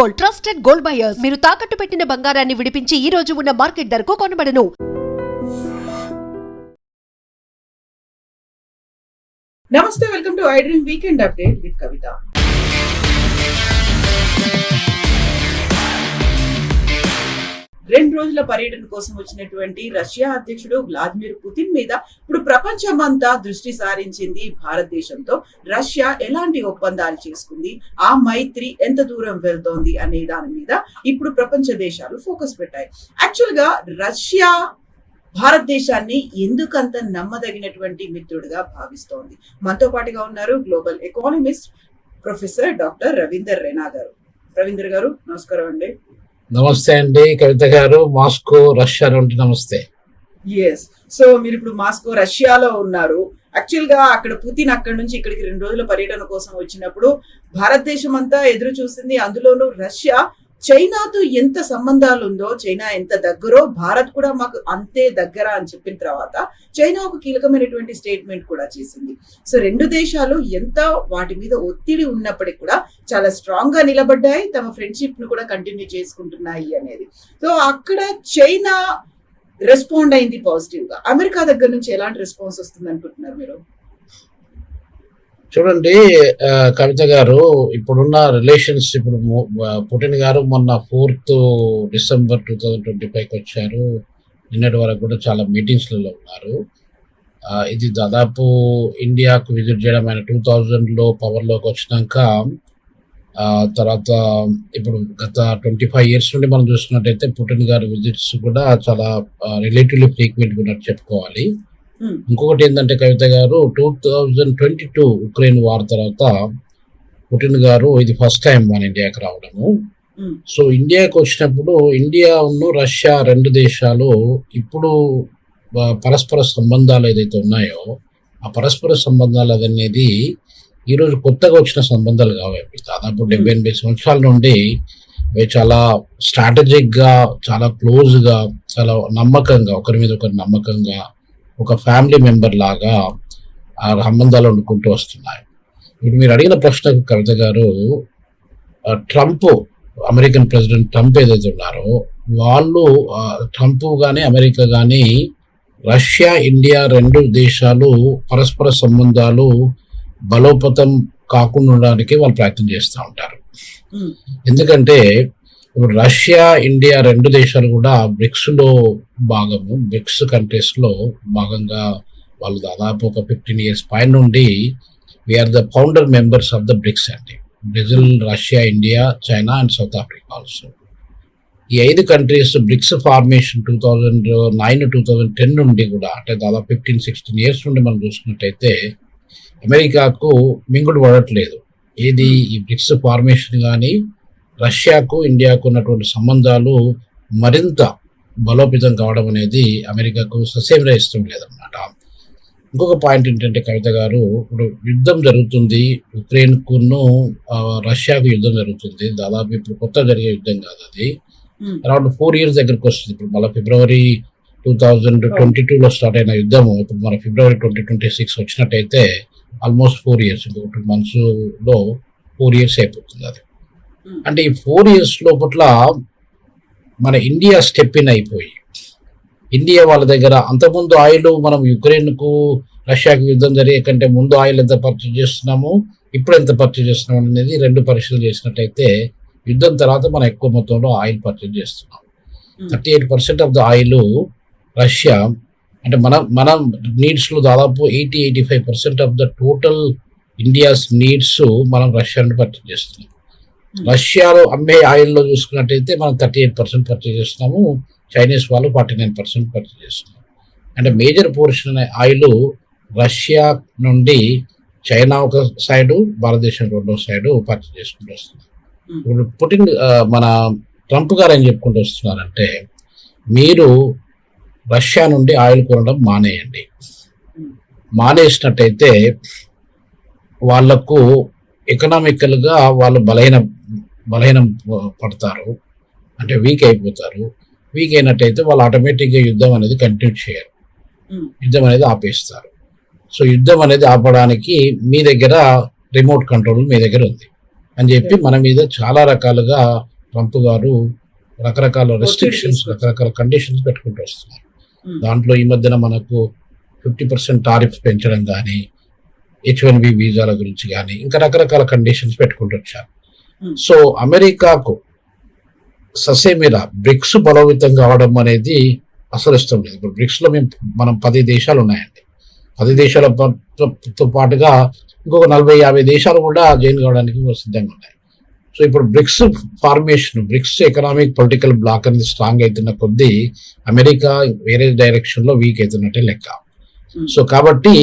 Gold, trusted gold buyers. మీరు తాకట్టు పెట్టిన బంగారాన్ని విడిపించి ఈ రోజు ఉన్న మార్కెట్ ధరకు కొనబడను. నమస్తే, welcome to I dream weekend update with Kavitha. రెండు రోజుల పర్యటన కోసం వచ్చినటువంటి రష్యా అధ్యక్షుడు వ్లాదిమిర్ పుతిన్ మీద ఇప్పుడు ప్రపంచమంతా దృష్టి సారించింది. భారతదేశంతో రష్యా ఎలాంటి ఒప్పందాలు చేసుకుంది, ఆ మైత్రి ఎంత దూరం వెళ్తోంది అనే దాని మీద ఇప్పుడు ప్రపంచ దేశాలు ఫోకస్ పెట్టాయి. యాక్చువల్ గా రష్యా భారతదేశాన్ని ఎందుకంత నమ్మదగినటువంటి మిత్రుడిగా భావిస్తోంది? మనతో పాటుగా ఉన్నారు global economist professor doctor Ravinder Raina గారు. రవీందర్ గారు, నమస్కారం అండి. నమస్తే అండి కవిత గారు. మాస్కో, రష్యా నుండి నమస్తే. ఎస్, సో మీరు ఇప్పుడు మాస్కో, రష్యాలో ఉన్నారు. యాక్చువల్ గా అక్కడ పుతిన్ అక్కడి నుంచి ఇక్కడికి 2 రోజుల పర్యటన కోసం వచ్చినప్పుడు భారతదేశం అంతా ఎదురు చూసింది. అందులోనూ రష్యా చైనాతో ఎంత సంబంధాలు ఉందో, చైనా ఎంత దగ్గరో భారత్ కూడా మాకు అంతే దగ్గర అని చెప్పిన తర్వాత చైనా ఒక కీలకమైనటువంటి స్టేట్మెంట్ కూడా చేసింది. సో రెండు దేశాలు ఎంత వాటి మీద ఒత్తిడి ఉన్నప్పటికీ కూడా చాలా స్ట్రాంగ్ గా నిలబడ్డాయి, తమ ఫ్రెండ్షిప్ ను కూడా కంటిన్యూ చేసుకుంటున్నాయి అనేది. సో అక్కడ చైనా రెస్పాండ్ అయింది పాజిటివ్ గా. అమెరికా దగ్గర నుంచి ఎలాంటి రెస్పాన్స్ వస్తుంది అనుకుంటున్నారు మీరు? చూడండి కవిత గారు, ఇప్పుడున్న రిలేషన్స్, ఇప్పుడు పుటిన్ గారు మొన్న 4th డిసెంబర్ 2025 వచ్చారు. నిన్నటి వరకు కూడా చాలా మీటింగ్స్లలో ఉన్నారు. ఇది దాదాపు ఇండియాకు విజిట్ చేయడం ఆయన 2000లో పవర్లోకి వచ్చినాక, తర్వాత ఇప్పుడు గత 25 years నుండి మనం చూసుకున్నట్టయితే పుటిన్ గారి విజిట్స్ కూడా చాలా రిలేటివ్లీ ఫ్రీక్వెంట్ ఉన్నట్టు చెప్పుకోవాలి. ఇంకొకటి ఏంటంటే కవిత గారు, 2022 ఉక్రెయిన్ వార్ తర్వాత పుటిన్ గారు ఇది ఫస్ట్ టైం మన ఇండియాకి రావడము. సో ఇండియాకి వచ్చినప్పుడు ఇండియాను రష్యా రెండు దేశాలు ఇప్పుడు పరస్పర సంబంధాలు ఏదైతే ఉన్నాయో ఆ పరస్పర సంబంధాలు అనేది ఈరోజు కొత్తగా వచ్చిన సంబంధాలు కావాలి. దాదాపు 70-80 సంవత్సరాల నుండి అవి చాలా స్ట్రాటజిక్ గా, చాలా క్లోజ్ గా, చాలా నమ్మకంగా, ఒకరి మీద ఒకరి నమ్మకంగా, ఒక ఫ్యామిలీ మెంబర్ లాగా ఆ సంబంధాలు వండుకుంటూ వస్తున్నాయి. ఇప్పుడు మీరు అడిగిన ప్రశ్నకు కవిత గారు, ట్రంప్, అమెరికన్ ప్రెసిడెంట్ ట్రంప్ ఏదైతే ఉన్నారో వాళ్ళు, ట్రంప్ కానీ అమెరికా కానీ రష్యా, ఇండియా రెండు దేశాలు పరస్పర సంబంధాలు బలోపేతం కాకుండా ఉండడానికి వాళ్ళు ప్రయత్నం చేస్తూ ఉంటారు. ఎందుకంటే ఇప్పుడు రష్యా, ఇండియా రెండు దేశాలు కూడా బ్రిక్స్ లో భాగము, బ్రిక్స్ కంట్రీస్ లో భాగంగా వాళ్ళు దాదాపు ఒక 15 years పైన నుండి we are the founder members of the BRICS అండి. Brazil, Russia, India, China and South Africa also. ఈ 5 కంట్రీస్ బ్రిక్స్ ఫార్మేషన్ 2009-2010 నుండి కూడా, అంటే దాదాపు 15-16 years నుండి మనం చూసుకున్నట్టయితే అమెరికాకు మింగుడు పడట్లేదు. ఏది ఈ బ్రిక్స్ ఫార్మేషన్ కానీ రష్యాకు, ఇండియాకు ఉన్నటువంటి సంబంధాలు మరింత బలోపేతం కావడం అనేది అమెరికాకు ససేమిరా ఇష్టం లేదన్నమాట. ఇంకొక పాయింట్ ఏంటంటే కవిత గారు, ఇప్పుడు యుద్ధం జరుగుతుంది, ఉక్రెయిన్కును రష్యాకు యుద్ధం జరుగుతుంది. దాదాపు ఇప్పుడు కొత్త జరిగే యుద్ధం కాదు, అది అరౌండ్ 4 years దగ్గరకు వస్తుంది. ఇప్పుడు మళ్ళీ ఫిబ్రవరి 2022లో స్టార్ట్ అయిన యుద్ధము ఇప్పుడు మన ఫిబ్రవరి 2026 వచ్చినట్టయితే ఆల్మోస్ట్ 4 years, ఇంకొక 2 months లో 4 years అయిపోతుంది. అది అంటే ఈ 4 years లోపట్ల మన ఇండియా స్టెప్ ఇన్ అయిపోయి, ఇండియా వాళ్ళ దగ్గర అంతకుముందు ఆయిల్ మనం యుక్రెయిన్కు, రష్యాకు యుద్ధం జరిగే కంటే ముందు ఆయిల్ ఎంత పర్చేజ్ చేస్తున్నాము, ఇప్పుడు ఎంత పర్చేజ్ చేస్తున్నాం అనేది 2 పరీక్షలు చేసినట్టయితే యుద్ధం తర్వాత మనం ఎక్కువ మొత్తంలో ఆయిల్ పర్చేజ్ చేస్తున్నాం. 38% ఆఫ్ ద ఆయిల్ రష్యా, అంటే మన నీడ్స్ లో దాదాపు 80-85% of the total India's needs మనం రష్యా నుండి పర్చేజ్ చేస్తున్నాం. రష్యాలో అమ్మే ఆయిల్లో చూసుకున్నట్టయితే మనం 38% పర్చేజ్ చేస్తున్నాము, చైనీస్ వాళ్ళు 49% పర్చేజ్ చేస్తున్నాం. అంటే మేజర్ పోర్షన్ ఆయిల్ రష్యా నుండి చైనా ఒక సైడు, భారతదేశం రెండో సైడు పర్చేజ్ చేసుకుంటూ వస్తుంది. ఇప్పుడు పుటిన్, మన ట్రంప్ గారు ఏం చెప్పుకుంటూ వస్తున్నారంటే, మీరు రష్యా నుండి ఆయిల్ కొనడం మానేయండి. మానేసినట్టయితే వాళ్లకు ఎకనామికల్ గా వాళ్ళు బలహీనం పడతారు, అంటే వీక్ అయిపోతారు. వీక్ అయినట్టయితే వాళ్ళు ఆటోమేటిక్గా యుద్ధం అనేది కంటిన్యూ చేయరు, యుద్ధం అనేది ఆపేస్తారు. సో యుద్ధం అనేది ఆపడానికి మీ దగ్గర రిమోట్ కంట్రోల్ మీ దగ్గర ఉంది. అని చెప్పి మన మీద చాలా రకాలుగా ట్రంప్ గారు రకరకాల రెస్ట్రిక్షన్స్, రకరకాల కండిషన్స్ పెట్టుకుంటూ వస్తున్నారు. దాంట్లో ఈ మధ్యన మనకు 50% టారిఫ్స్ పెంచడం కానీ, H1B వీసాల గురించి కానీ, ఇంకా రకరకాల కండిషన్స్ పెట్టుకుంటూ వచ్చారు. సో అమెరికాకు ససేమిర బ్రిక్స్ బలోపేతం కావడం అనేది అసలు ఇష్టం లేదు. ఇప్పుడు బ్రిక్స్ లో మనం 10 దేశాలు ఉన్నాయండి. 10 దేశాలతో పాటుగా ఇంకొక 40-50 దేశాలు కూడా జాయిన్ కావడానికి సిద్ధంగా ఉన్నాయి. సో ఇప్పుడు BRICS formation, BRICS economic political bloc అనేది స్ట్రాంగ్ అవుతున్న కొద్దీ అమెరికా వేరే డైరెక్షన్ లో వీక్ అవుతున్నట్టే లెక్క. సో కాబట్టి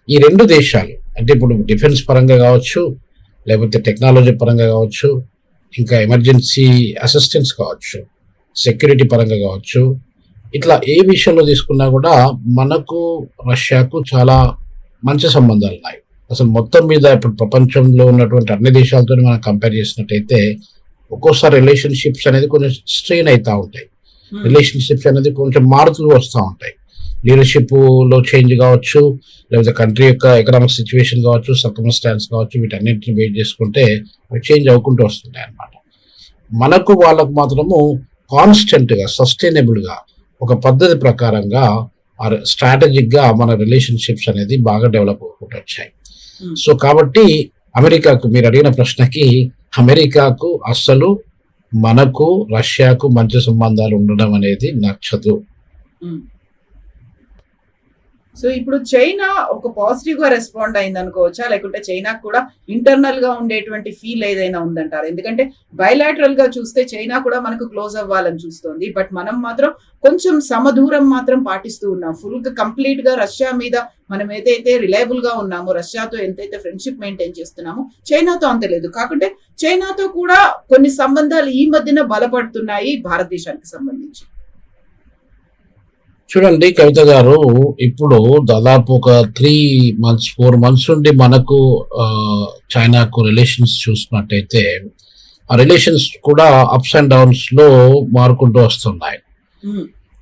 ఈ 2 దేశాలు అంటే ఇప్పుడు డిఫెన్స్ పరంగా కావచ్చు, లేకపోతే టెక్నాలజీ పరంగా కావచ్చు, ఇంకా ఎమర్జెన్సీ అసిస్టెన్స్ కావచ్చు, సెక్యూరిటీ పరంగా కావచ్చు, ఇట్లా ఏ విషయంలో తీసుకున్నా కూడా మనకు రష్యాకు చాలా మంచి సంబంధాలు ఉన్నాయి. అసలు మొత్తం మీద ఇప్పుడు ప్రపంచంలో ఉన్నటువంటి అన్ని దేశాలతో మనం కంపేర్ చేసినట్టయితే ఒక్కోసారి రిలేషన్షిప్స్ అనేది కొంచెం స్ట్రెయిన్ అవుతూ ఉంటాయి. రిలేషన్షిప్స్ అనేది కొంచెం మారుతూ వస్తూ ఉంటాయి. లీడర్షిప్ లో చేంజ్ కావచ్చు, లేకపోతే కంట్రీ యొక్క ఎకనామిక్ సిచ్యువేషన్ కావచ్చు, సర్కమ్స్టాన్స్ కావచ్చు, వీటన్నిటిని వెయిట్ చేసుకుంటే అవి చేంజ్ అవ్వకుంటూ వస్తుంటాయి అన్నమాట. మనకు వాళ్ళకు మాత్రము కాన్స్టెంట్ గా, సస్టైనబుల్ గా, ఒక పద్ధతి ప్రకారంగా స్ట్రాటజిక్ గా మన రిలేషన్షిప్స్ అనేది బాగా డెవలప్ అవ్వకుంటూ వచ్చాయి. సో కాబట్టి అమెరికాకు, మీరు అడిగిన ప్రశ్నకి, అమెరికాకు అస్సలు మనకు రష్యాకు మంచి సంబంధాలు ఉండడం అనేది నచ్చదు. సో ఇప్పుడు చైనా ఒక పాజిటివ్ గా రెస్పాండ్ అయింది అనుకోవచ్చా, లేకుంటే చైనా కూడా ఇంటర్నల్ గా ఉండేటువంటి ఫీల్ ఏదైనా ఉందంటారు? ఎందుకంటే బయలాటరల్ గా చూస్తే చైనా కూడా మనకు క్లోజ్ అవ్వాలని చూస్తోంది, బట్ మనం మాత్రం కొంచెం సమదూరం మాత్రం పాటిస్తూ ఉన్నాం. ఫుల్ గా కంప్లీట్ గా రష్యా మీద మనం ఏదైతే రిలయబుల్ గా ఉన్నామో, రష్యాతో ఎంతైతే ఫ్రెండ్షిప్ మెయింటైన్ చేస్తున్నామో చైనాతో అంత లేదు. కాకుంటే చైనాతో కూడా కొన్ని సంబంధాలు ఈ మధ్యన బలపడుతున్నాయి భారతదేశానికి సంబంధించి. చూడండి కవిత గారు, ఇప్పుడు దాదాపు ఒక 4 months నుండి మనకు చైనాకు రిలేషన్స్ చూసినట్టయితే ఆ రిలేషన్స్ కూడా అప్స్ అండ్ డౌన్స్ లో మారుకుంటూ వస్తున్నాయి.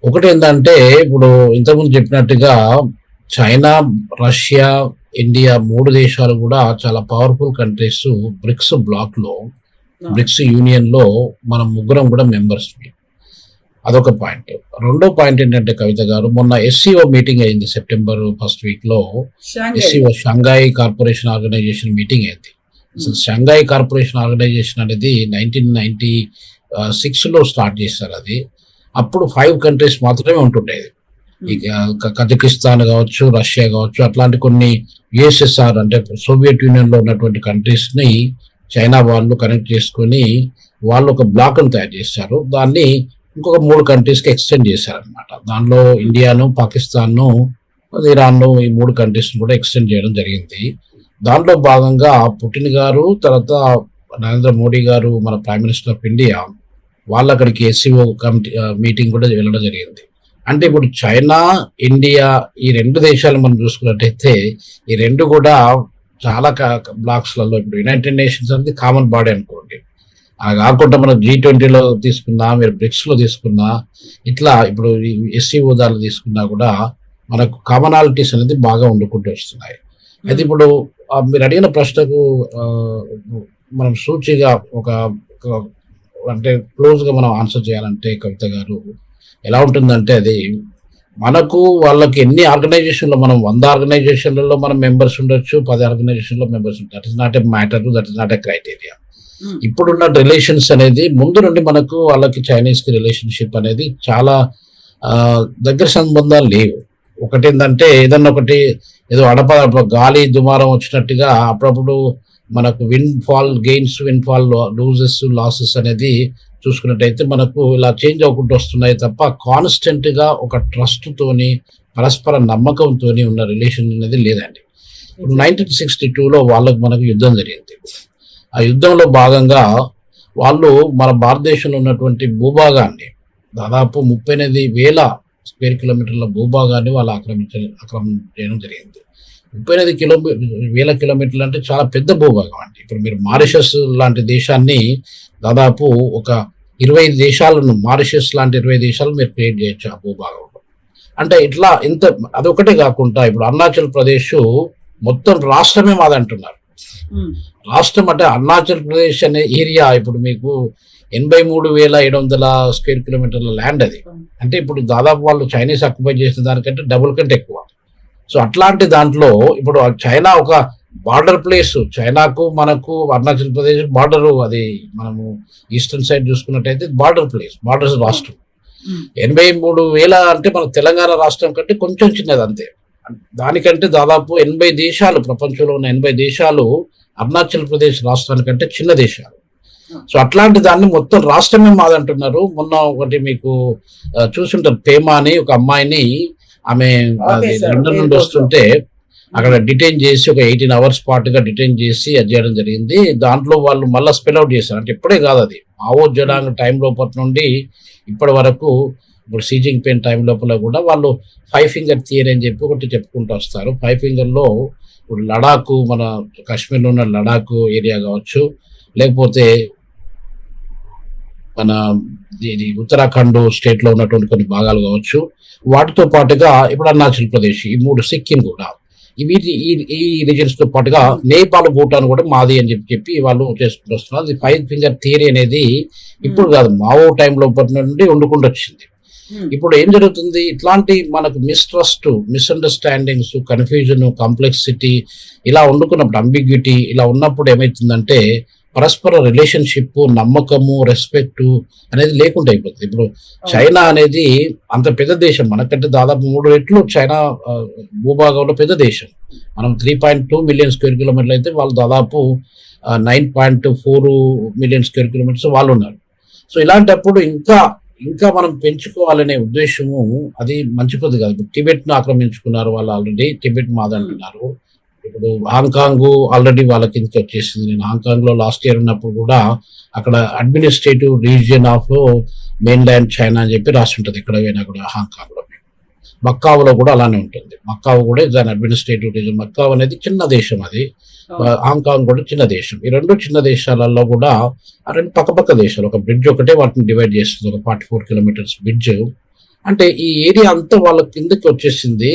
ఒకటి ఏంటంటే, ఇప్పుడు ఇంతకుముందు చెప్పినట్టుగా చైనా, రష్యా, ఇండియా 3 దేశాలు కూడా చాలా పవర్ఫుల్ కంట్రీస్. బ్రిక్స్ బ్లాక్ లో, బ్రిక్స్ యూనియన్ లో మనం ముగ్గురం కూడా మెంబర్స్. అదొక పాయింట్. రెండో పాయింట్ ఏంటంటే కవిత గారు, మొన్న SCO మీటింగ్ అయింది September 1st week లో. SCO Shanghai corporation organisation meeting అయింది. అసలు షాంఘాయ్ కార్పొరేషన్ ఆర్గనైజేషన్ అనేది 1996 లో స్టార్ట్ చేశారు. అది అప్పుడు 5 countries మాత్రమే ఉంటుండేది. ఇక కజకిస్తాన్ కావచ్చు, రష్యా కావచ్చు, అట్లాంటి కొన్ని USSR అంటే సోవియట్ యూనియన్ లో ఉన్నటువంటి కంట్రీస్ ని చైనా వాళ్ళు కనెక్ట్ చేసుకొని వాళ్ళు ఒక బ్లాక్ ను తయారు చేశారు. దాన్ని ఇంకొక 3 countries కి ఎక్స్టెండ్ చేశారనమాట. దానిలో ఇండియాను, పాకిస్తాన్ను, ఇరాన్ను, ఈ 3 countries కూడా ఎక్స్టెండ్ చేయడం జరిగింది. దాంట్లో భాగంగా పుటిన్ గారు, తర్వాత నరేంద్ర మోడీ గారు, మన ప్రైమ్ మినిస్టర్ ఆఫ్ ఇండియా, వాళ్ళు అక్కడికి SCO మీటింగ్ కూడా వెళ్ళడం జరిగింది. అంటే ఇప్పుడు చైనా, ఇండియా ఈ 2 దేశాలు మనం చూసుకున్నట్టయితే ఈ 2 కూడా చాలా బ్లాక్స్లలో, ఇప్పుడు యునైటెడ్ నేషన్స్ అనేది కామన్ బాడీ అనుకోండి, అలా కాకుండా మనం G20లో తీసుకున్నా, మీరు బ్రిక్స్ లో తీసుకున్నా, ఇట్లా ఇప్పుడు SCO దానిలో తీసుకున్నా కూడా మనకు కామనాలిటీస్ అనేది బాగా వండుకుంటూ వస్తున్నాయి. అయితే ఇప్పుడు మీరు అడిగిన ప్రశ్నకు మనం సూచిగా ఒక అంటే క్లోజ్ గా మనం ఆన్సర్ చేయాలంటే కవిత గారు, ఎలా ఉంటుందంటే, అది మనకు వాళ్ళకి ఎన్ని ఆర్గనైజేషన్లో, మనం 100 ఆర్గనైజేషన్లలో మనం మెంబర్స్ ఉండొచ్చు, 10 ఆర్గనైజేషన్లో మెంబర్స్ ఉంటారు. That is not a matter, that is not a criteria. ఇప్పుడున్న రిలేషన్స్ అనేది ముందు నుండి మనకు వాళ్ళకి చైనీస్ కి రిలేషన్షిప్ అనేది చాలా దగ్గర సంబంధాలు లేవు. ఒకటి ఏంటంటే, ఏదన్నా ఒకటి ఏదో గాలి దుమారం వచ్చినట్టుగా అప్పుడప్పుడు మనకు win fall gains, win fall loses, losses అనేది చూసుకున్నట్టయితే మనకు ఇలా చేంజ్ అవ్వకుండా వస్తున్నాయి తప్ప కాన్స్టెంట్ గా ఒక ట్రస్ట్ తోని, పరస్పర నమ్మకంతో ఉన్న రిలేషన్ అనేది లేదండి. 1962లో వాళ్ళకు మనకు యుద్ధం జరిగింది. ఆ యుద్ధంలో భాగంగా వాళ్ళు మన భారతదేశంలో ఉన్నటువంటి భూభాగాన్ని, దాదాపు 38,000 స్క్వేర్ కిలోమీటర్ల భూభాగాన్ని వాళ్ళు ఆక్రమణ చేయడం జరిగింది. 38,000 కిలోమీటర్లు అంటే చాలా పెద్ద భూభాగం అండి. ఇప్పుడు మీరు మారిషస్ లాంటి దేశాన్ని దాదాపు ఒక 20 దేశాలను, మారిషస్ లాంటి 20 దేశాలు మీరు క్రియేట్ చేయొచ్చు ఆ భూభాగంలో. అంటే ఇట్లా ఇంత, అదొకటే కాకుండా ఇప్పుడు అరుణాచల్ ప్రదేశ్ మొత్తం రాష్ట్రమే మాదంటున్నారు. రాష్ట్రం అంటే అరుణాచల్ ప్రదేశ్ అనే ఏరియా ఇప్పుడు మీకు 83,700 స్క్వేర్ కిలోమీటర్ల ల్యాండ్ అది. అంటే ఇప్పుడు దాదాపు వాళ్ళు చైనీస్ ఆక్యుపై చేసిన దానికంటే డబుల్ కంటే ఎక్కువ. సో అట్లాంటి దాంట్లో ఇప్పుడు చైనా ఒక బార్డర్ ప్లేస్, చైనాకు మనకు అరుణాచల్ ప్రదేశ్ బార్డర్, అది మనము ఈస్టర్న్ సైడ్ చూసుకున్నట్టయితే బార్డర్ ప్లేస్, బార్డర్ రాష్ట్రం. 83,000 అంటే మన తెలంగాణ రాష్ట్రం కంటే కొంచెం చిన్నది అంతే. దానికంటే దాదాపు 80 దేశాలు, ప్రపంచంలో ఉన్న 80 దేశాలు అరుణాచల్ ప్రదేశ్ రాష్ట్రానికంటే చిన్న దేశాలు. సో అట్లాంటి దాన్ని మొత్తం రాష్ట్రమే మాదంటున్నారు. మొన్న ఒకటి మీకు చూసుంటారు, పేమా అని ఒక అమ్మాయిని, ఆమె లండన్ నుండి వస్తుంటే అక్కడ డిటైన్ చేసి ఒక 18 hours పాటుగా డిటైన్ చేసి అది చేయడం జరిగింది. దాంట్లో వాళ్ళు మళ్ళీ స్పెల్ అవుట్ చేశారు. అంటే ఇప్పుడే కాదు, అది మావో జడాంగ్ టైం లోపల నుండి ఇప్పటి వరకు, ఇప్పుడు సీ జిన్పింగ్ టైం లోపల కూడా వాళ్ళు 5 finger థియరీ అని చెప్పి ఒకటి చెప్పుకుంటూ వస్తారు. 5 fingerలో ఇప్పుడు లడాక్, మన కాశ్మీర్లో ఉన్న లడాక్ ఏరియా కావచ్చు, లేకపోతే మన ఇది ఉత్తరాఖండ్ స్టేట్ లో ఉన్నటువంటి కొన్ని భాగాలు కావచ్చు, వాటితో పాటుగా ఇప్పుడు అరుణాచల్ ప్రదేశ్, ఈ 3 సిక్కిం కూడా, ఇవి ఈ రీజన్స్ తో పాటుగా నేపాల్, భూటాన్ కూడా మాది అని చెప్పి వాళ్ళు చేసుకుంటూ వస్తున్నారు. అది 5 finger థియరీ అనేది ఇప్పుడు కాదు, మావో టైం లోపల నుండి వండుకుంటూ వచ్చింది. ఇప్పుడు ఏం జరుగుతుంది, ఇట్లాంటి మనకు మిస్ట్రస్ట్, మిస్అండర్స్టాండింగ్స్, కన్ఫ్యూజన్, కాంప్లెక్సిటీ ఇలా వండుకున్నప్పుడు, అంబిగ్యూటీ ఇలా ఉన్నప్పుడు ఏమవుతుందంటే పరస్పర రిలేషన్షిప్, నమ్మకము, రెస్పెక్ట్ అనేది లేకుండా అయిపోతుంది. ఇప్పుడు చైనా అనేది అంత పెద్ద దేశం, మనకంటే దాదాపు 3 రెట్లు చైనా భూభాగంలో పెద్ద దేశం. మనం 3.2 మిలియన్ స్క్వేర్ కిలోమీటర్లు అయితే వాళ్ళు దాదాపు 9.4 మిలియన్ స్క్వేర్ కిలోమీటర్స్ వాళ్ళు ఉన్నారు. సో ఇలాంటప్పుడు ఇంకా మనం పెంచుకోవాలనే ఉద్దేశము అది మంచి పద్ధతి కాదు. ఇప్పుడు టిబెట్ ను ఆక్రమించుకున్నారు వాళ్ళు, ఆల్రెడీ టిబెట్ మాదంటున్నారు. ఇప్పుడు హాంకాంగ్ ఆల్రెడీ వాళ్ళ కిందకి వచ్చేసింది. నేను హాంకాంగ్ లో లాస్ట్ ఇయర్ ఉన్నప్పుడు కూడా అక్కడ administrative region of main land China అని చెప్పి రాసి ఉంటుంది ఎక్కడ పోయినా కూడా. హాంకాంగ్ లో, మక్కావులో కూడా అలానే ఉంటుంది. మక్కావు కూడా దాని అడ్మినిస్ట్రేటివ్ రీజన్. మక్కావు అనేది చిన్న దేశం, అది హాంకాంగ్ కూడా చిన్న దేశం. ఈ 2 చిన్న దేశాలలో కూడా ఆ 2 పక్కపక్క దేశాలు, ఒక బ్రిడ్జ్ ఒకటే వాటిని డివైడ్ చేస్తుంది, ఒక 44 kilometers బ్రిడ్జ్. అంటే ఈ ఏరియా అంతా వాళ్ళ కిందకి వచ్చేసింది.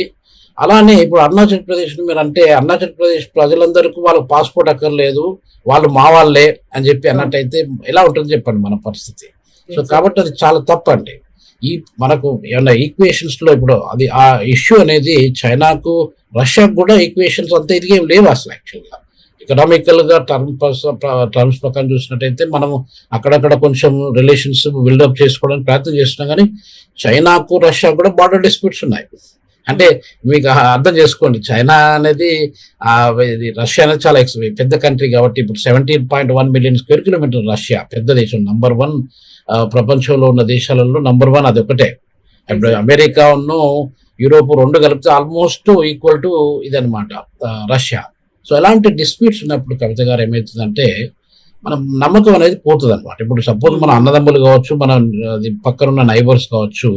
అలానే ఇప్పుడు అరుణాచల్ ప్రదేశ్ మీరు అంటే, అరుణాచల్ ప్రదేశ్ ప్రజలందరికీ వాళ్ళకి పాస్పోర్ట్ అక్కర్లేదు, వాళ్ళు మా వాళ్ళే అని చెప్పి అన్నట్టయితే ఎలా ఉంటుంది చెప్పండి మన పరిస్థితి. సో కాబట్టి అది చాలా తప్పండి. ఈ మనకు ఏమన్నా ఈక్వేషన్స్ లో ఇప్పుడు అది ఆ ఇష్యూ అనేది చైనాకు, రష్యాకు కూడా ఈక్వేషన్స్ అంతా ఇది ఏం లేవు అసలు. యాక్చువల్గా ఎకనామికల్ గా టర్మ్స్ ప్రకారం చూసినట్టయితే మనము అక్కడక్కడ కొంచెం రిలేషన్స్ బిల్డప్ చేసుకోవడానికి ప్రయత్నం చేస్తున్నాం, కానీ చైనాకు, రష్యా కూడా బార్డర్ డిస్ప్యూట్స్ ఉన్నాయి. అంటే మీకు అర్థం చేసుకోండి, చైనా అనేది రష్యా అనేది చాలా పెద్ద కంట్రీ కాబట్టి, ఇప్పుడు 17.1 మిలియన్ స్క్వేర్ కిలోమీటర్ రష్యా పెద్ద దేశం, నంబర్ 1 ప్రపంచంలో ఉన్న దేశాలలో నంబర్ 1 అది ఒకటే. ఇప్పుడు అమెరికా ఉన్ను యూరోప్ 2 కలిపితే ఆల్మోస్ట్ ఈక్వల్ టు ఇదనమాట రష్యా. సో ఎలాంటి డిస్ప్యూట్స్ ఉన్నప్పుడు కవిత గారు ఏమవుతుందంటే మనం నమ్మకం అనేది పోతుంది అనమాట. ఇప్పుడు సపోజ్ మన అన్నదమ్ములు కావచ్చు, మన పక్కనున్న నైబర్స్ కావచ్చు,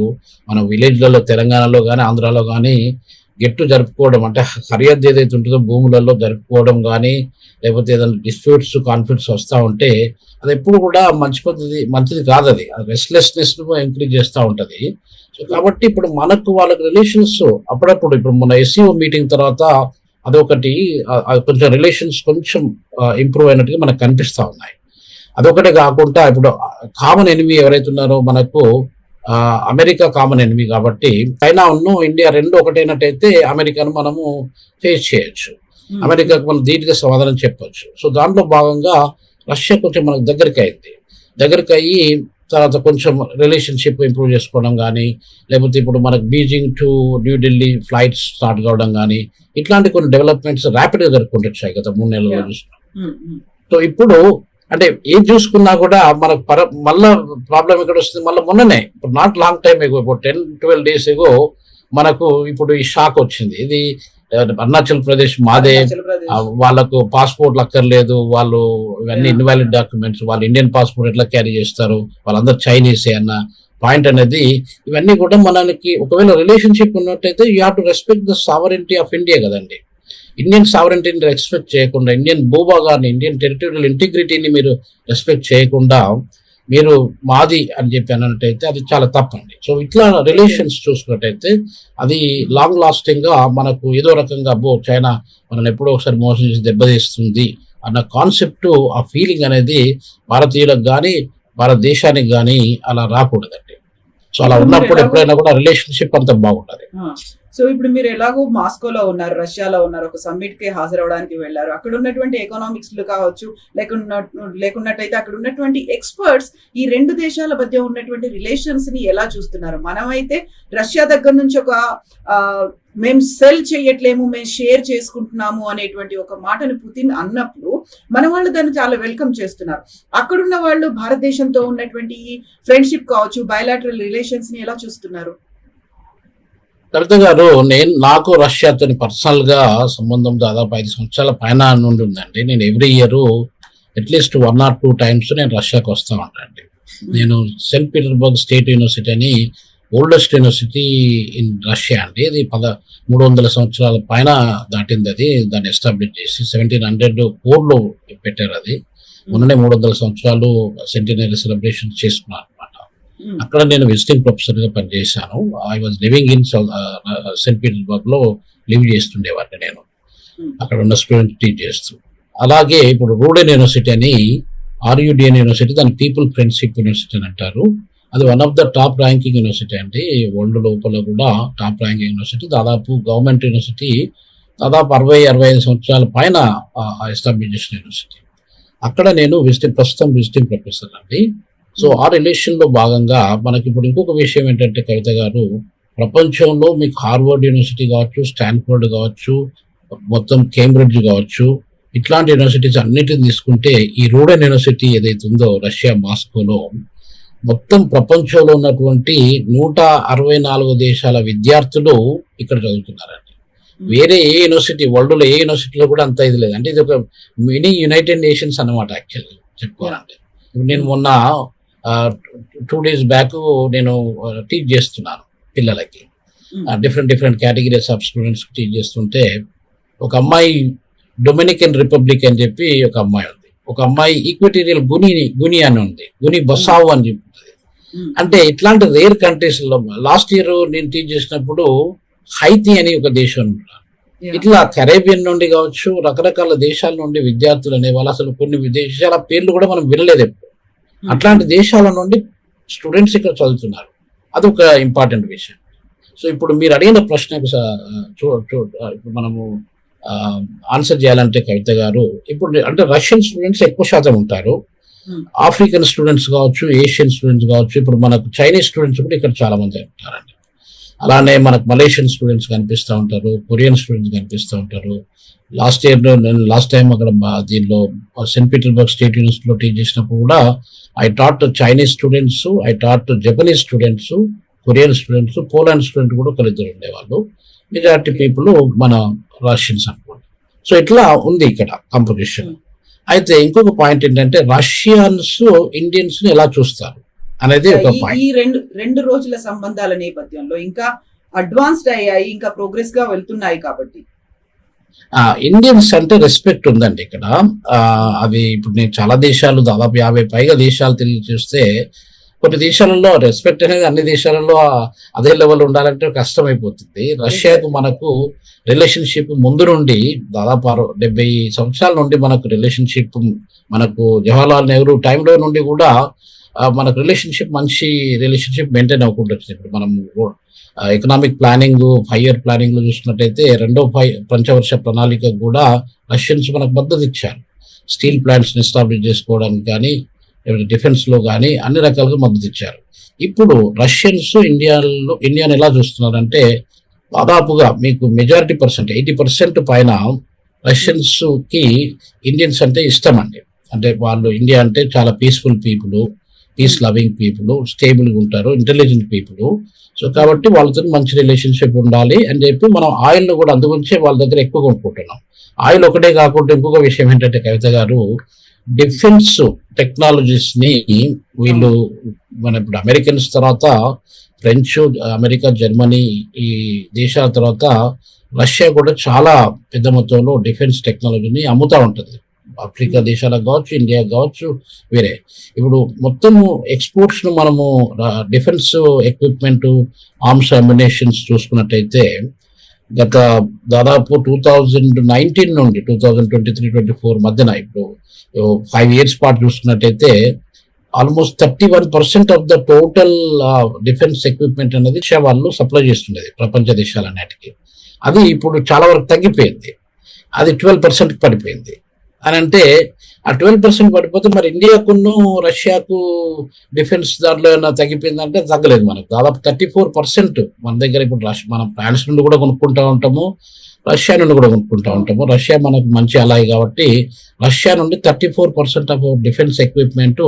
మన విలేజ్లలో తెలంగాణలో కానీ ఆంధ్రాలో కానీ గెట్టు జరుపుకోవడం, అంటే సరిహద్దు ఏదైతే ఉంటుందో భూములలో జరుపుకోవడం కానీ, లేకపోతే ఏదైనా డిస్ప్యూట్స్, కాన్ఫ్లిక్ట్స్ వస్తూ ఉంటే అది ఎప్పుడు కూడా మంచిది కాదు. అది రెస్ట్లెస్నెస్ ఎంకరేజ్ చేస్తూ ఉంటుంది. సో కాబట్టి ఇప్పుడు మనకు వాళ్ళకి రిలేషన్స్ అప్పుడప్పుడు, ఇప్పుడు మన ఎస్సీఓ మీటింగ్ తర్వాత అదొకటి కొంచెం రిలేషన్స్ కొంచెం ఇంప్రూవ్ అయినట్టుగా మనకు కనిపిస్తా ఉన్నాయి. అదొకటే కాకుండా ఇప్పుడు కామన్ ఎనిమీ ఎవరైతే ఉన్నారో మనకు అమెరికా కామన్ ఎనిమీ కాబట్టి, చైనా ఉన్ను ఇండియా 2 ఒకటైనట్టయితే అమెరికాను మనము ఫేస్ చేయొచ్చు, అమెరికాకు మనం ధీటుగా సమాధానం చెప్పొచ్చు. సో దాంట్లో భాగంగా రష్యా కొంచెం మనకు దగ్గరికి అయ్యి తర్వాత కొంచెం రిలేషన్షిప్ ఇంప్రూవ్ చేసుకోవడం కానీ, లేకపోతే ఇప్పుడు మనకు Beijing to New Delhi flights start కావడం కానీ, ఇట్లాంటి కొన్ని డెవలప్మెంట్స్ ర్యాపిడ్గా జరుపుకుంటాయి గత 3 నెలల్లో చూస్తున్నాం. సో ఇప్పుడు అంటే ఏం చూసుకున్నా కూడా మనకు మళ్ళా ప్రాబ్లం ఎక్కడ వస్తుంది, మళ్ళీ మొన్ననే, ఇప్పుడు నాట్ లాంగ్ టైం ఎగో, ఇప్పుడు 10-12 days ఎగో మనకు ఇప్పుడు ఈ షాక్ వచ్చింది. ఇది అరుణాచల్ ప్రదేశ్ మాదే, వాళ్ళకు పాస్పోర్ట్లు అక్కర్లేదు, వాళ్ళు ఇవన్నీ ఇన్వాలిడ్ డాక్యుమెంట్స్, వాళ్ళు ఇండియన్ పాస్పోర్ట్ ఎట్లా క్యారీ చేస్తారు, వాళ్ళందరూ చైనీసే అన్న పాయింట్ అనేది, ఇవన్నీ కూడా మనకి ఒకవేళ రిలేషన్షిప్ ఉన్నట్టయితే you have to respect the sovereignty of India కదండి. ఇండియన్ సావరెంటీని రెస్పెక్ట్ చేయకుండా, ఇండియన్ భూభాగాన్ని, ఇండియన్ టెరిటోరియల్ ఇంటిగ్రిటీని మీరు రెస్పెక్ట్ చేయకుండా మీరు మాది అని చెప్పి అన్నట్టయితే అది చాలా తప్పండి. సో ఇట్లా రిలేషన్స్ చూసుకున్నట్టయితే అది లాంగ్ లాస్టింగ్ గా మనకు ఏదో రకంగా చైనా మనల్ని ఎప్పుడో ఒకసారి మోసం చేసి దెబ్బతీస్తుంది అన్న కాన్సెప్ట్, ఆ ఫీలింగ్ అనేది భారతీయులకు కానీ భారతదేశానికి కానీ అలా రాకూడదండి. సో అలా ఉన్నప్పుడు ఎప్పుడైనా కూడా రిలేషన్షిప్ అంత బాగుంటుంది. సో ఇప్పుడు మీరు ఎలాగో మాస్కోలో ఉన్నారు, రష్యాలో ఉన్నారు, ఒక సమ్మిట్ కి హాజరవడానికి వెళ్ళారు. అక్కడ ఉన్నటువంటి ఎకనామిక్స్ కావచ్చు, లేకున్నట్టయితే అక్కడ ఉన్నటువంటి ఎక్స్పర్ట్స్ ఈ రెండు దేశాల మధ్య ఉన్నటువంటి రిలేషన్స్ ని ఎలా చూస్తున్నారు? మనమైతే రష్యా దగ్గర నుంచి ఒక మేము సెల్ చేయట్లేము, మేము షేర్ చేసుకుంటున్నాము అనేటువంటి ఒక మాటను పుతిన్ అన్నప్పుడు మన వాళ్ళు దాన్ని చాలా వెల్కమ్ చేస్తున్నారు. అక్కడున్న వాళ్ళు భారతదేశంతో ఉన్నటువంటి ఫ్రెండ్షిప్ కావచ్చు, బయలాటరల్ రిలేషన్స్ ని ఎలా చూస్తున్నారు? కవిత గారు, నాకు రష్యాతో పర్సనల్ గా సంబంధం దాదాపు 5 సంవత్సరాల పైన నుండి ఉందండి. నేను every year at least 1 or 2 times నేను రష్యాకి వస్తా ఉంటానండి. నేను సెయింట్ పీటర్బర్గ్ స్టేట్ యూనివర్సిటీ అని ఓల్డెస్ట్ యూనివర్సిటీ ఇన్ రష్యా అండి. ఇది 300 సంవత్సరాల పైన దాటింది. అది దాన్ని ఎస్టాబ్లిష్ చేసి 1704లో పెట్టారు. అది మొన్ననే 300 సంవత్సరాలు సెంటినరీ సెలబ్రేషన్ చేసుకున్నారు అనమాట. అక్కడ నేను విజిటింగ్ ప్రొఫెసర్ గా పనిచేశాను. I was living in Saint పీటర్బర్గ్ లో లివ్ చేస్తుండేవాడిని నేను, అక్కడ ఉన్న స్టూడెంట్ టీచ్ చేస్తూ. అలాగే ఇప్పుడు రూడెన్ యూనివర్సిటీ అని RUDN యూనివర్సిటీ, దాని పీపుల్ ఫ్రెండ్షిప్ యూనివర్సిటీ అని అంటారు. అది one of the top ranking university అండి. వరల్డ్ లోపల కూడా టాప్ ర్యాంకింగ్ యూనివర్సిటీ. దాదాపు గవర్నమెంట్ యూనివర్సిటీ, దాదాపు 60-65 సంవత్సరాల పైన ఎస్టాబ్లిష్ చేసిన యూనివర్సిటీ. అక్కడ నేను ప్రస్తుతం విజిటింగ్ ప్రొఫెసర్ అండి. సో ఆ రిలేషన్ లో భాగంగా మనకి ఇప్పుడు ఇంకొక విషయం ఏంటంటే కవిత గారు, ప్రపంచంలో మీకు హార్వర్డ్ యూనివర్సిటీ కావచ్చు, స్టాన్ఫోర్డ్ కావచ్చు, మొత్తం కేంబ్రిడ్జ్ కావచ్చు, ఇట్లాంటి యూనివర్సిటీస్ అన్నిటిని తీసుకుంటే ఈ రూడెన్ యూనివర్సిటీ ఏదైతే ఉందో రష్యా మాస్కోలో, మొత్తం ప్రపంచంలో ఉన్నటువంటి 164 దేశాల విద్యార్థులు ఇక్కడ చదువుతున్నారండి. వేరే ఏ యూనివర్సిటీ, వరల్డ్ లో ఏ యూనివర్సిటీలో కూడా అంత ఇది లేదు. అంటే ఇది ఒక మినీ యునైటెడ్ నేషన్స్ అన్నమాట యాక్చువల్గా చెప్పుకోవాలంటే. నేను మొన్న 2 days బ్యాక్ నేను టీచ్ చేస్తున్నాను పిల్లలకి, different categories of students teach చేస్తుంటే, ఒక అమ్మాయి డొమినికన్ రిపబ్లిక్ అని చెప్పి ఒక అమ్మాయి ఉంది, ఒక అమ్మాయి ఈక్వెటోరియల్ గుని అని ఉంది, గుని బసావు అని చెప్తుంది. అంటే ఇట్లాంటి రేర్ కంట్రీస్ లో లాస్ట్ ఇయర్ నేను టీచ్ చేసినప్పుడు హైతీ అని ఒక దేశం ఉన్నారు. ఇట్లా కరేబియన్ నుండి కావచ్చు, రకరకాల దేశాల నుండి విద్యార్థులు అనే వాళ్ళు, అసలు కొన్ని దేశాల పేర్లు కూడా మనం వినలేదు ఎప్పుడు. అట్లాంటి దేశాల నుండి స్టూడెంట్స్ ఇక్కడ చదువుతున్నారు. అదొక ఇంపార్టెంట్ విషయం. సో ఇప్పుడు మీరు అడిగిన ప్రశ్నకు మనము ఆన్సర్ చేయాలంటే కవిత గారు, ఇప్పుడు అంటే రష్యన్ స్టూడెంట్స్ ఎక్కువ శాతం ఉంటారు, ఆఫ్రికన్ స్టూడెంట్స్ కావచ్చు, ఏషియన్ స్టూడెంట్స్ కావచ్చు, ఇప్పుడు మనకు చైనీస్ స్టూడెంట్స్ కూడా ఇక్కడ చాలా మంది ఉంటారండి. అలానే మనకు మలేషియన్ స్టూడెంట్స్ కనిపిస్తూ ఉంటారు, కొరియన్ స్టూడెంట్స్ కనిపిస్తూ ఉంటారు. లాస్ట్ టైం అక్కడ దీనిలో సెయింట్ పీటర్బర్గ్ స్టేట్ యూనివర్సిటీలో టీచ్ చేసినప్పుడు కూడా I taught Chinese students, I taught Japanese students, Korean students, Poland student కూడా ఒకరిద్దరు ఉండేవాళ్ళు. మెజారిటీ పీపుల్ మన రష్యన్స్ అనుకోండి. సో ఇట్లా ఉంది ఇక్కడ కంపోజిషన్. అయితే ఇంకొక పాయింట్ ఏంటంటే రష్యన్స్ ఇండియన్స్ ని ఎలా చూస్తారు అనేది ఒక పాయింట్. ఈ రెండు రోజుల సంబంధాల నేపథ్యంలో ఇంకా అడ్వాన్స్డ్ అయ్యాయి, ఇంకా ప్రోగ్రెస్ గా వెళ్తున్నాయి కాబట్టి ఇండియన్స్ అంటే రెస్పెక్ట్ ఉందండి ఇక్కడ. అది ఇప్పుడు నేను చాలా దేశాలు, దాదాపు 50 పైగా దేశాలు తిరిగి చూస్తే, కొన్ని దేశాలలో రెస్పెక్ట్ అనేది అన్ని దేశాలలో అదే లెవెల్ ఉండాలంటే కష్టమైపోతుంది. రష్యాకు మనకు రిలేషన్షిప్ ముందు నుండి దాదాపు 70 సంవత్సరాల నుండి మనకు రిలేషన్షిప్, మనకు జవహర్లాల్ నెహ్రూ టైంలో నుండి కూడా మనకు మంచి రిలేషన్షిప్ మెయింటైన్ అవ్వకుండా వచ్చింది. ఇప్పుడు మనం ఎకనామిక్ ప్లానింగ్, 5 year ప్లానింగ్ లో చూసినట్టయితే 2వ పంచవర్ష ప్రణాళిక కూడా రష్యన్స్ మనకు మద్దతు ఇచ్చారు. స్టీల్ ప్లాంట్స్ ని ఎస్టాబ్లిష్ చేసుకోవడానికి కానీ, డిఫెన్స్ లో కానీ అన్ని రకాలుగా మద్దతు ఇచ్చారు. ఇప్పుడు రష్యన్స్ ఇండియాని ఎలా చూస్తున్నారంటే, దాదాపుగా మీకు మెజారిటీ పర్సెంట్ 80% పైన రష్యన్స్ కి ఇండియన్స్ అంటే ఇష్టం అండి. అంటే వాళ్ళు ఇండియా అంటే చాలా peaceful people, peace loving people, స్టేబుల్గా ఉంటారు, ఇంటెలిజెంట్ పీపుల్. సో కాబట్టి వాళ్ళతో మంచి రిలేషన్షిప్ ఉండాలి అని చెప్పి మనం ఆయిల్ కూడా అందుగురించే వాళ్ళ దగ్గర ఎక్కువ కొనుక్కుంటున్నాం. ఆయిల్ ఒకటే కాకుండా ఇంకొక విషయం ఏంటంటే కవిత గారు, డిఫెన్స్ టెక్నాలజీస్ ని వీళ్ళు మన ఇప్పుడు అమెరికన్స్ తర్వాత ఫ్రెంచ్, అమెరికా, జర్మనీ ఈ దేశాల తర్వాత రష్యా కూడా చాలా పెద్ద మొత్తంలో డిఫెన్స్ టెక్నాలజీని అమ్ముతూ ఉంటుంది. ఆఫ్రికా దేశాలకు కావచ్చు, ఇండియా కావచ్చు, వేరే. ఇప్పుడు మొత్తము ఎక్స్పోర్ట్స్ ను మనము డిఫెన్స్ ఎక్విప్మెంట్, ఆర్మ్స్, అమ్యునేషన్స్ చూసుకున్నట్టయితే గత దాదాపు 2019 నుండి 2023-24 మధ్యన ఇప్పుడు 5 years పాటు చూసుకున్నట్టయితే almost 31% of the total defence equipment అనేది రష్యా వాళ్ళు సప్లై చేస్తుండేది ప్రపంచ దేశాలన్నిటికీ. అది ఇప్పుడు చాలా వరకు తగ్గిపోయింది, అది 12% పడిపోయింది. అని అంటే ఆ 12% పడిపోతే మరి ఇండియాకును రష్యాకు డిఫెన్స్ దాంట్లో ఏమైనా తగ్గిపోయిందంటే తగ్గలేదు. మనకు దాదాపు 34% మన దగ్గర ఇప్పుడు మనం ఫ్రాన్స్ నుండి కూడా కొనుక్కుంటూ ఉంటాము, రష్యా నుండి కూడా కొనుక్కుంటూ ఉంటాము. రష్యా మనకు మంచి అలాయి కాబట్టి రష్యా నుండి 34% ఆఫ్ డిఫెన్స్ ఎక్విప్మెంట్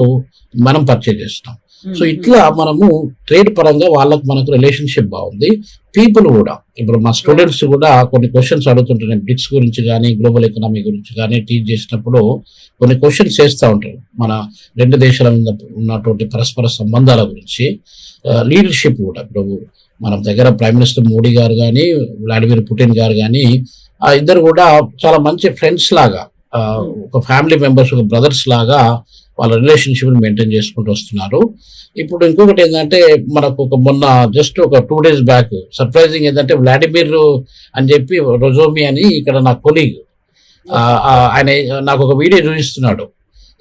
మనం పర్చేజ్ చేస్తాం. సో ఇట్లా మనము ట్రేడ్ పరంగా వాళ్ళకు మనకు రిలేషన్షిప్ బాగుంది. పీపుల్ కూడా ఇప్పుడు మా స్టూడెంట్స్ కూడా కొన్ని క్వశ్చన్స్ అడుగుతుంటారు, బ్రిక్స్ గురించి కానీ గ్లోబల్ ఎకనామీ గురించి కానీ టీచ్ చేసినప్పుడు కొన్ని క్వశ్చన్స్ చేస్తూ ఉంటారు మన రెండు దేశాల మీద ఉన్నటువంటి పరస్పర సంబంధాల గురించి. లీడర్షిప్ కూడా ఇప్పుడు మన దగ్గర ప్రైమ్ మినిస్టర్ మోడీ గారు కానీ వ్లాడిమిర్ పుటిన్ గారు కానీ ఆ ఇద్దరు కూడా చాలా మంచి ఫ్రెండ్స్ లాగా, ఒక ఫ్యామిలీ మెంబర్స్, ఒక బ్రదర్స్ లాగా వాళ్ళ రిలేషన్షిప్ మెయింటైన్ చేసుకుంటూ వస్తున్నారు. ఇప్పుడు ఇంకొకటి ఏంటంటే మనకు మొన్న జస్ట్ ఒక 2 days బ్యాక్ సర్ప్రైజింగ్ ఏంటంటే వ్లాడిమిర్ అని చెప్పి రొజోమి అని ఇక్కడ నా కొలీగ్, ఆయన నాకు ఒక వీడియో చూపిస్తున్నాడు.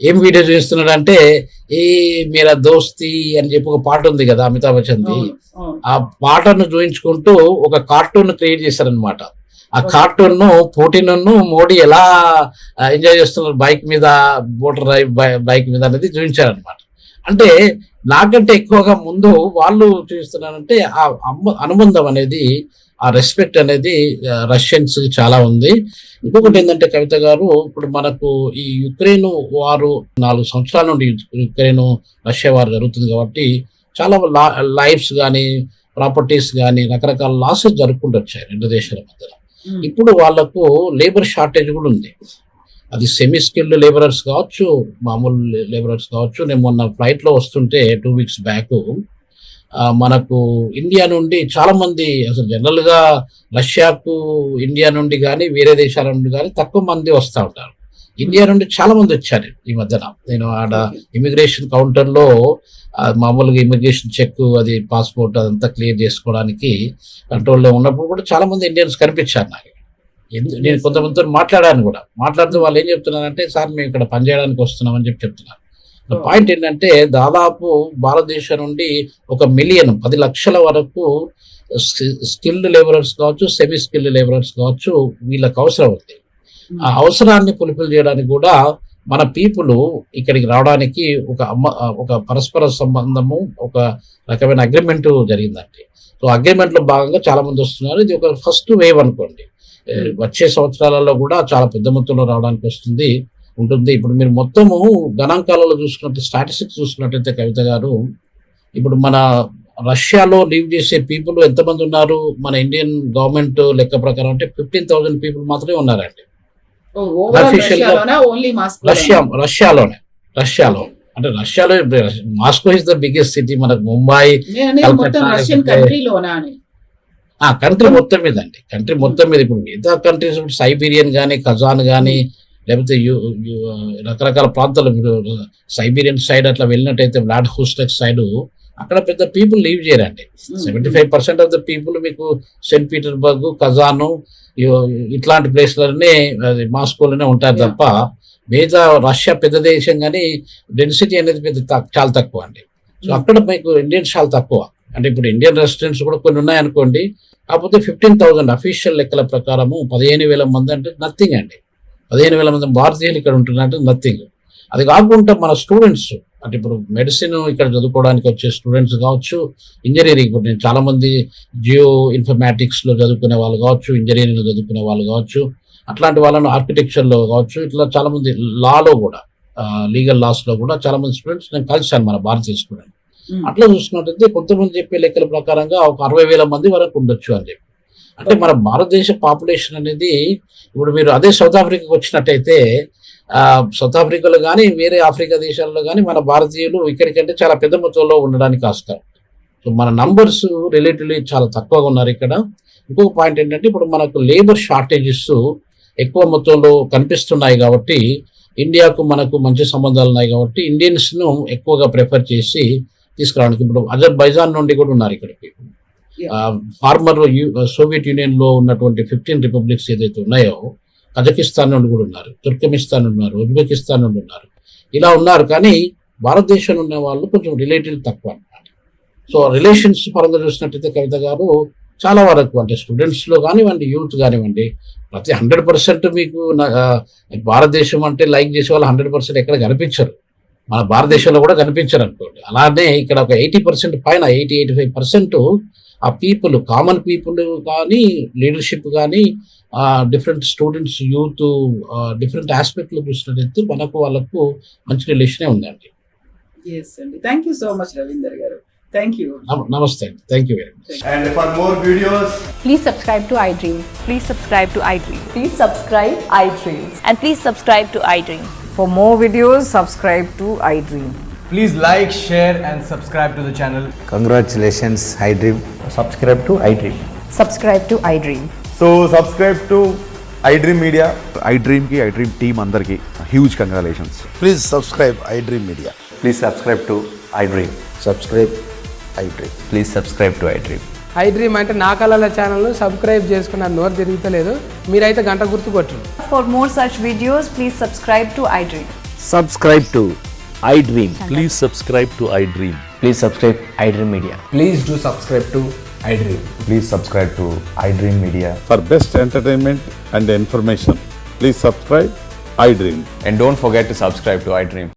ఏం వీడియో చూపిస్తున్నాడు అంటే ఏ మీరా దోస్తి అని చెప్పి ఒక పాట ఉంది కదా అమితాబ్ బచ్చన్ది, ఆ పాటను చూపించుకుంటూ ఒక కార్టూన్ క్రియేట్ చేశారనమాట. ఆ కార్టూన్ ను పుటిన్ మోడీ ఎలా ఎంజాయ్ చేస్తున్నారు బైక్ మీద, మోటార్ బైక్ మీద అనేది చూపించారనమాట. అంటే నాకంటే ఎక్కువగా ముందు వాళ్ళు చూపిస్తున్నారంటే ఆ అనుబంధం అనేది, ఆ రెస్పెక్ట్ అనేది రష్యన్స్ చాలా ఉంది. ఇంకొకటి ఏంటంటే కవిత గారు, ఇప్పుడు మనకు ఈ యుక్రెయిన్ వారు 4 సంవత్సరాల నుండి యుక్రెయిన్ రష్యా వారు జరుగుతుంది కాబట్టి చాలా లైఫ్స్ కానీ ప్రాపర్టీస్ కానీ రకరకాల లాసెస్ జరుపుకుంటూ వచ్చాయి రెండు దేశాల మధ్యలో. ఇప్పుడు వాళ్లకు లేబర్ షార్టేజ్ కూడా ఉంది. అది సెమీ స్కిల్డ్ లేబరర్స్ కావచ్చు, మామూలు లేబరర్స్ కావచ్చు. నేను మొన్న ఫ్లైట్లో వస్తుంటే 2 weeks బ్యాక్ మనకు ఇండియా నుండి చాలా మంది, అసలు జనరల్గా రష్యాకు ఇండియా నుండి కానీ వేరే దేశాల నుండి కానీ తక్కువ మంది వస్తూ ఉంటారు. ఇండియా నుండి చాలా మంది వచ్చారు ఈ మధ్యన. నేను ఆడ ఇమిగ్రేషన్ కౌంటర్లో మామూలుగా ఇమిగ్రేషన్ చెక్, అది పాస్పోర్ట్ అదంతా క్లియర్ చేసుకోవడానికి కంట్రోల్లో ఉన్నప్పుడు కూడా చాలా మంది ఇండియన్స్ కనిపించారు నాకు. నేను కొంతమందితో మాట్లాడాను కూడా. మాట్లాడుతూ వాళ్ళు ఏం చెప్తున్నారంటే, సార్ మేము ఇక్కడ పనిచేయడానికి వస్తున్నామని చెప్తున్నారు. పాయింట్ ఏంటంటే దాదాపు భారతదేశం నుండి 1 million 10 లక్షల వరకు స్కిల్డ్ లేబరర్స్ కావచ్చు, సెమీ స్కిల్డ్ లేబరర్స్ కావచ్చు, వీళ్ళకి అవసరం ఉంది. ఆ అవసరాన్ని ఫుల్ఫిల్ చేయడానికి కూడా మన పీపుల్ ఇక్కడికి రావడానికి ఒక పరస్పర సంబంధము, ఒక రకమైన అగ్రిమెంట్ జరిగిందండి. సో అగ్రిమెంట్ లో భాగంగా చాలా మంది వస్తున్నారు. ఇది ఒక ఫస్ట్ వేవ్ అనుకోండి. వచ్చే సంవత్సరాలలో కూడా చాలా పెద్ద మొత్తంలో రావడానికి ఉంటుంది. ఇప్పుడు మీరు మొత్తము గణాంకాలలో చూసుకున్నట్టు, స్టాటిస్టిక్స్ చూసుకున్నట్టయితే కవిత గారు, ఇప్పుడు మన రష్యాలో లివ్ చేసే పీపుల్ ఎంతమంది ఉన్నారు మన ఇండియన్ గవర్నమెంట్ లెక్క ప్రకారం అంటే 15,000 పీపుల్ మాత్రమే ఉన్నారండి. రష్యాలో అంటే రష్యాలో Moscow is the biggest city. మనకు ముంబై, కంట్రీ మొత్తం మీద అండి, కంట్రీ మొత్తం మీద. ఇప్పుడు మిగతా కంట్రీస్ సైబీరియన్ కానీ, కజాన్ కానీ, లేకపోతే రకరకాల ప్రాంతాలు, సైబీరియన్ సైడ్ అట్లా వెళ్ళినట్టయితే వ్లాడివోస్టాక్ సైడ్ అక్కడ పెద్ద పీపుల్ లీవ్ చేయరండి. 75% ఆఫ్ ద పీపుల్ మీకు సెయింట్ పీటర్బర్గ్, కజాను ఇట్లాంటి ప్లేస్లనే, మాస్కోలోనే ఉంటారు తప్ప మిగతా రష్యా పెద్ద దేశం కానీ డెన్సిటీ అనేది చాలా తక్కువ అండి. సో అక్కడ మీకు ఇండియన్స్ చాలా తక్కువ. అంటే ఇప్పుడు ఇండియన్ రెసిడెంట్స్ కూడా కొన్ని ఉన్నాయనుకోండి, కాకపోతే 15,000 అఫీషియల్ లెక్కల ప్రకారము 15,000 మంది అంటే నథింగ్ అండి. 15,000 మంది భారతీయులు ఇక్కడ ఉంటున్నారంటే నథింగ్. అది కాకుండా మన స్టూడెంట్స్, అంటే ఇప్పుడు మెడిసిన్ ఇక్కడ చదువుకోవడానికి వచ్చే స్టూడెంట్స్ కావచ్చు, ఇంజనీరింగ్, ఇప్పుడు నేను చాలా మంది జియో ఇన్ఫర్మాటిక్స్ లో చదువుకునే వాళ్ళు కావచ్చు, ఇంజనీరింగ్ లో చదువుకునే వాళ్ళు కావచ్చు, అట్లాంటి వాళ్ళను ఆర్కిటెక్చర్ లో కావచ్చు, ఇట్లా చాలా మంది లాలో కూడా, లీగల్ లాస్ లో కూడా చాలా మంది స్టూడెంట్స్ నేను కలిశాను, మన భారతీయ స్టూడెంట్. అట్లా చూసుకున్నట్టయితే కొంతమంది చెప్పే లెక్కల ప్రకారంగా ఒక 60,000 మంది వరకు ఉండొచ్చు అని చెప్పి. అంటే మన భారతదేశ పాపులేషన్ అనేది, ఇప్పుడు మీరు అదే సౌత్ ఆఫ్రికాకి వచ్చినట్టయితే, సౌత్ ఆఫ్రికాలో కానీ వేరే ఆఫ్రికా దేశాల్లో కానీ మన భారతీయులు ఇక్కడికంటే చాలా పెద్ద మొత్తంలో ఉండడానికి ఆస్కారం. సో మన నంబర్స్ రిలేటివ్లీ చాలా తక్కువగా ఉన్నారు ఇక్కడ. ఇంకొక పాయింట్ ఏంటంటే, ఇప్పుడు మనకు లేబర్ షార్టేజెస్ ఎక్కువ మొత్తంలో కనిపిస్తున్నాయి కాబట్టి, ఇండియాకు మనకు మంచి సంబంధాలు ఉన్నాయి కాబట్టి ఇండియన్స్ ను ఎక్కువగా ప్రిఫర్ చేసి తీసుకురావడానికి, ఇప్పుడు అజర్బైజాన్ నుండి కూడా ఉన్నారు ఇక్కడ పీపుల్. ఫార్మర్ సోవియట్ యూనియన్ లో ఉన్నటువంటి 15 రిపబ్లిక్స్ ఏదైతే ఉన్నాయో, కజకిస్తాన్ నుండి కూడా ఉన్నారు, తుర్కమిస్తాన్ ఉన్నారు, ఉజ్బెకిస్తాన్ నుండి ఉన్నారు, ఇలా ఉన్నారు. కానీ భారతదేశంలో ఉన్న వాళ్ళు కొంచెం రిలేటివ్ తక్కువ అన్నమాట. సో రిలేషన్స్ పరంగా చూసినట్టయితే కవిత గారు చాలా వరకు అంటే స్టూడెంట్స్ లో కానివ్వండి, యూత్ కానివ్వండి, ప్రతి 100% మీకు భారతదేశం అంటే లైక్ చేసే వాళ్ళు 100% ఎక్కడ కనిపించరు, మన భారతదేశంలో కూడా కనిపించరు అనుకోండి. అలానే ఇక్కడ ఒక 80% పైన 80-85% ఆ పీపుల్, కామన్ పీపుల్ కానీ, లీడర్షిప్ కానీ, different students, youth, different aspect లో చూసినట్టయితే మనకు వాళ్ళకు మంచి రిలేషనే ఉందండి. ఎస్ అండి, thank you so much Ravinder గారు. Thank you. నమస్తే అండి, thank you very much. And for more videos, Please subscribe to iDream. Please subscribe to iDream. Please subscribe iDream. And please subscribe to iDream. For more videos, subscribe to iDream. please like, share and subscribe to the channel. Congratulations, iDream. Subscribe to iDream. Subscribe to iDream. So subscribe to iDream Media. iDream ki iDream team andarki huge congratulations. Please subscribe iDream Media. Please subscribe to iDream. Subscribe iDream. Please subscribe to iDream. iDream అంటే నా కళల ఛానల్ను subscribe చేసుకున్న నోరు తిరుగుతలేదు, మీరైతే గంట గుర్తు కొట్టండి. For more such videos, please subscribe to iDream. Subscribe to iDream. Please subscribe to iDream. Please subscribe iDream Media. Please do subscribe to iDream. Please subscribe to iDream Media. For best entertainment and information, please subscribe iDream. And don't forget to subscribe to iDream.